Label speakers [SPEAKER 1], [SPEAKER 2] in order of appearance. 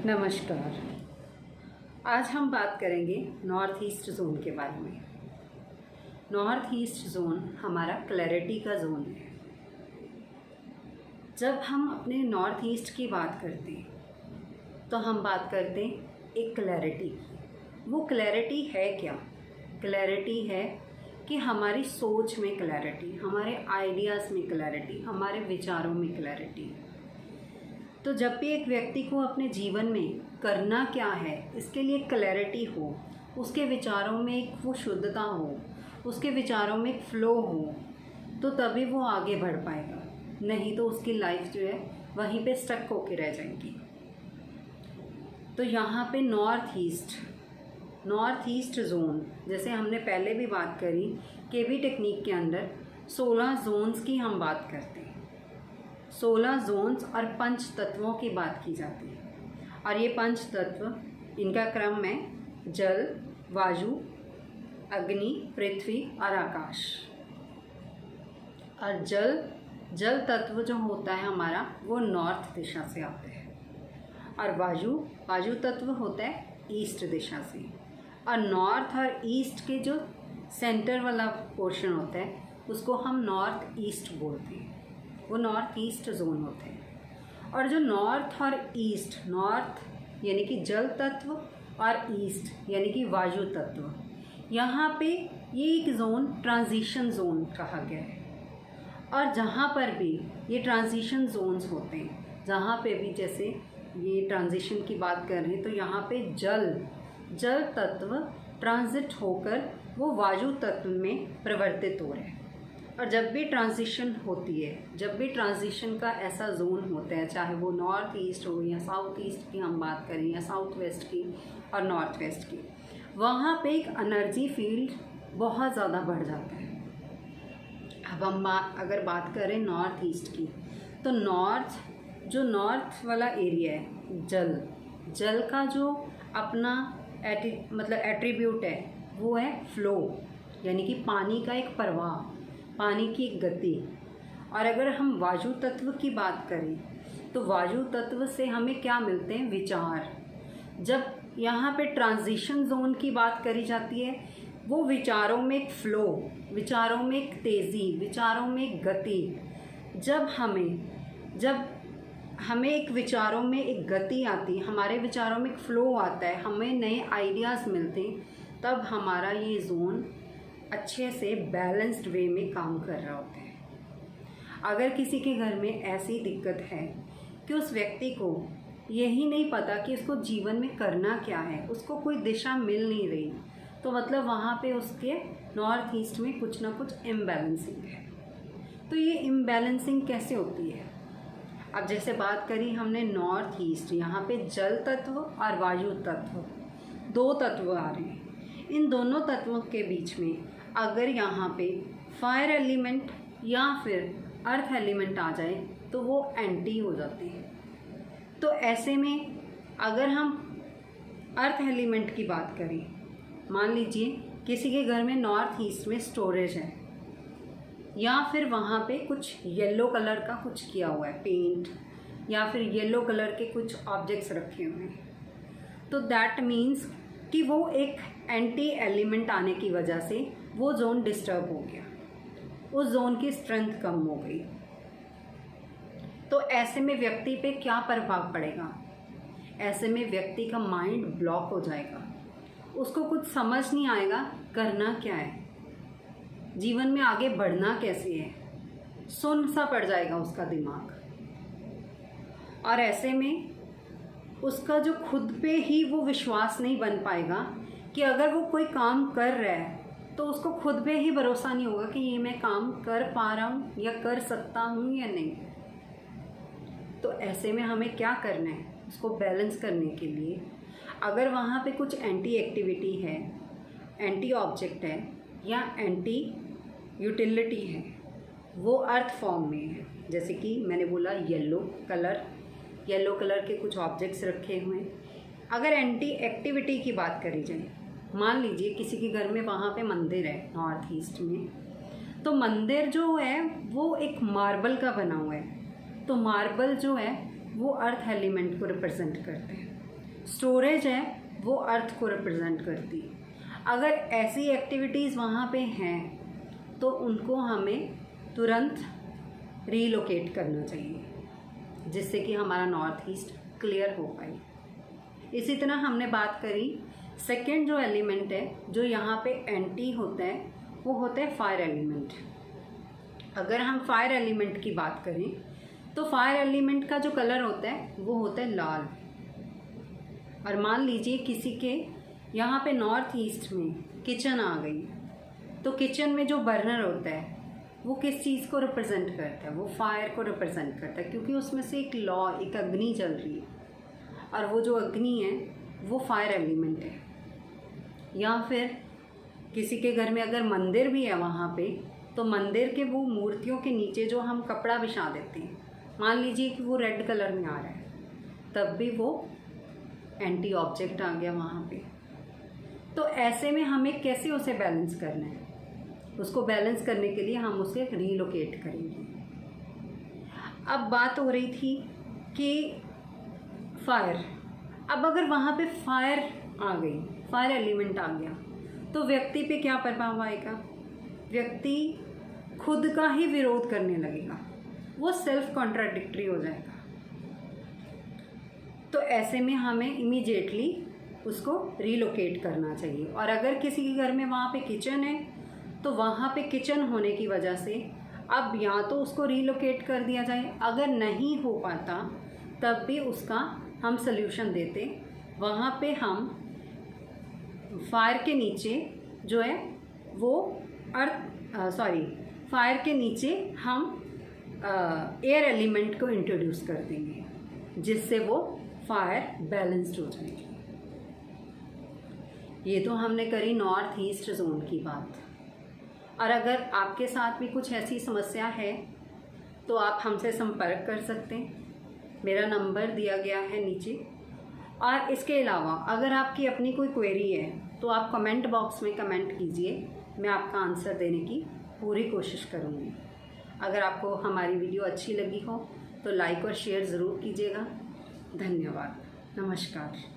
[SPEAKER 1] नमस्कार। आज हम बात करेंगे नॉर्थ ईस्ट जोन के बारे में। नॉर्थ ईस्ट जोन हमारा क्लैरिटी का जोन है। जब हम अपने नॉर्थ ईस्ट की बात करते हैं तो हम बात करते हैं एक क्लैरिटी की। वो क्लैरिटी है क्या? क्लैरिटी है कि हमारी सोच में क्लैरिटी, हमारे आइडियाज़ में क्लैरिटी, हमारे विचारों में क्लैरिटी। तो जब भी एक व्यक्ति को अपने जीवन में करना क्या है इसके लिए क्लैरिटी हो, उसके विचारों में एक वो शुद्धता हो, उसके विचारों में एक फ्लो हो, तो तभी वो आगे बढ़ पाएगा। नहीं तो उसकी लाइफ जो है वहीं पे स्टक होके रह जाएगी। तो यहाँ पे नॉर्थ ईस्ट जोन, जैसे हमने पहले भी बात करी, केबी टेक्निक के अंदर 16 जोन्स की हम बात करते हैं। 16 जोन्स और 5 तत्वों की बात की जाती है। और ये 5 तत्व, इनका क्रम है जल, वायु, अग्नि, पृथ्वी और आकाश। और जल तत्व जो होता है हमारा वो नॉर्थ दिशा से आता है। और वायु तत्व होता है ईस्ट दिशा से। और नॉर्थ और ईस्ट के जो सेंटर वाला पोर्शन होता है उसको हम नॉर्थ ईस्ट बोलते हैं। वो नॉर्थ ईस्ट जोन होते हैं। और जो नॉर्थ और ईस्ट, नॉर्थ यानी कि जल तत्व और ईस्ट यानी कि वायु तत्व, यहाँ पे ये एक जोन ट्रांजिशन जोन कहा गया है। और जहाँ पर भी ये ट्रांजिशन जोन्स होते हैं, जहाँ पे भी जैसे ये ट्रांजिशन की बात कर रहे हैं, तो यहाँ पे जल तत्व ट्रांजिट होकर वो वायु तत्व में परिवर्तित हो रहे हैं। और जब भी ट्रांजिशन होती है, जब भी ट्रांजिशन का ऐसा जोन होता है, चाहे वो नॉर्थ ईस्ट हो या साउथ ईस्ट की हम बात करें या साउथ वेस्ट की और नॉर्थ वेस्ट की, वहाँ पे एक एनर्जी फील्ड बहुत ज़्यादा बढ़ जाता है। अब हम अगर बात करें नॉर्थ ईस्ट की, तो नॉर्थ वाला एरिया है, जल का जो अपना एट्रीब्यूट है वो है फ्लो, यानी कि पानी का एक प्रवाह, पानी की एक गति। और अगर हम वायु तत्व की बात करें तो वायु तत्व से हमें क्या मिलते हैं? विचार। जब यहाँ पे ट्रांजिशन जोन की बात करी जाती है, वो विचारों में एक फ्लो, विचारों में एक तेज़ी, विचारों में एक गति। जब हमें एक विचारों में एक गति आती है, हमारे विचारों में एक फ्लो आता है, हमें नए आइडियाज़ मिलते हैं, तब हमारा ये जोन अच्छे से बैलेंस्ड वे में काम कर रहा होता है। अगर किसी के घर में ऐसी दिक्कत है कि उस व्यक्ति को यही नहीं पता कि उसको जीवन में करना क्या है, उसको कोई दिशा मिल नहीं रही, तो मतलब वहाँ पे उसके नॉर्थ ईस्ट में कुछ ना कुछ इम्बैलेंसिंग है। तो ये इम्बैलेंसिंग कैसे होती है? अब जैसे बात करी हमने नॉर्थ ईस्ट, यहाँ पे जल तत्व और वायु तत्व, 2 तत्व आ रहे हैं। इन दोनों तत्वों के बीच में अगर यहाँ पे फायर एलिमेंट या फिर अर्थ एलिमेंट आ जाए तो वो एंटी हो जाते हैं। तो ऐसे में अगर हम अर्थ एलिमेंट की बात करें, मान लीजिए किसी के घर में नॉर्थ ईस्ट में स्टोरेज है, या फिर वहाँ पे कुछ येलो कलर का कुछ किया हुआ है, पेंट, या फिर येलो कलर के कुछ ऑब्जेक्ट्स रखे हुए हैं, तो दैट मीन्स कि वो एक एंटी एलिमेंट आने की वजह से वो जोन डिस्टर्ब हो गया, उस जोन की स्ट्रेंथ कम हो गई। तो ऐसे में व्यक्ति पे क्या प्रभाव पड़ेगा? ऐसे में व्यक्ति का माइंड ब्लॉक हो जाएगा, उसको कुछ समझ नहीं आएगा करना क्या है, जीवन में आगे बढ़ना कैसे है, सुन्न सा पड़ जाएगा उसका दिमाग। और ऐसे में उसका जो खुद पे ही वो विश्वास नहीं बन पाएगा कि अगर वो कोई काम कर रहा है तो उसको खुद पे ही भरोसा नहीं होगा कि ये मैं काम कर पा रहा हूँ या कर सकता हूँ या नहीं। तो ऐसे में हमें क्या करना है? उसको बैलेंस करने के लिए अगर वहाँ पे कुछ एंटी एक्टिविटी है, एंटी ऑब्जेक्ट है या एंटी यूटिलिटी है, वो अर्थ फॉर्म में है, जैसे कि मैंने बोला येलो कलर के कुछ ऑब्जेक्ट्स रखे हुए हैं। अगर एंटी एक्टिविटी की बात करी जाए, मान लीजिए किसी के घर में वहाँ पे मंदिर है नॉर्थ ईस्ट में, तो मंदिर जो है वो एक मार्बल का बना हुआ है, तो मार्बल जो है वो अर्थ एलिमेंट को रिप्रेजेंट करते हैं। स्टोरेज है वो अर्थ को रिप्रेजेंट करती है। अगर ऐसी एक्टिविटीज़ वहाँ पे हैं तो उनको हमें तुरंत रीलोकेट करना चाहिए, जिससे कि हमारा नॉर्थ ईस्ट क्लियर हो पाए। इसी तरह हमने बात करी सेकंड जो एलिमेंट है जो यहाँ पे एंटी होता है वो होता है फायर एलिमेंट। अगर हम फायर एलिमेंट की बात करें तो फायर एलिमेंट का जो कलर होता है वो होता है लाल। और मान लीजिए किसी के यहाँ पे नॉर्थ ईस्ट में किचन आ गई, तो किचन में जो बर्नर होता है वो किस चीज़ को रिप्रेजेंट करता है? वो फायर को रिप्रेजेंट करता है, क्योंकि उसमें से एक लौ एक अग्नि चल रही है, और वो जो अग्नि है वो फायर एलिमेंट है। या फिर किसी के घर में अगर मंदिर भी है वहाँ पे, तो मंदिर के वो मूर्तियों के नीचे जो हम कपड़ा बिछा देते हैं, मान लीजिए कि वो रेड कलर में आ रहा है, तब भी वो एंटी ऑब्जेक्ट आ गया वहाँ पे। तो ऐसे में हमें कैसे उसे बैलेंस करना है? उसको बैलेंस करने के लिए हम उसे रीलोकेट करेंगे। अब बात हो रही थी कि फायर, अब अगर वहाँ पे फायर आ गई, फायर एलिमेंट आ गया, तो व्यक्ति पे क्या प्रभाव आएगा? व्यक्ति खुद का ही विरोध करने लगेगा, वो सेल्फ कॉन्ट्राडिक्टरी हो जाएगा। तो ऐसे में हमें इमीडिएटली उसको रीलोकेट करना चाहिए। और अगर किसी के घर में वहाँ पे किचन है, तो वहाँ पे किचन होने की वजह से अब या तो उसको रीलोकेट कर दिया जाए, अगर नहीं हो पाता तब भी उसका हम सल्यूशन देते। वहाँ पे हम फायर के नीचे जो है वो फायर के नीचे हम एयर एलिमेंट को इंट्रोड्यूस कर देंगे, जिससे वो फायर बैलेंस्ड हो जाएगी। ये तो हमने करी नॉर्थ ईस्ट जोन की बात। और अगर आपके साथ भी कुछ ऐसी समस्या है तो आप हमसे संपर्क कर सकते हैं, मेरा नंबर दिया गया है नीचे। और इसके अलावा अगर आपकी अपनी कोई क्वेरी है तो आप कमेंट बॉक्स में कमेंट कीजिए, मैं आपका आंसर देने की पूरी कोशिश करूँगी। अगर आपको हमारी वीडियो अच्छी लगी हो तो लाइक और शेयर ज़रूर कीजिएगा। धन्यवाद। नमस्कार।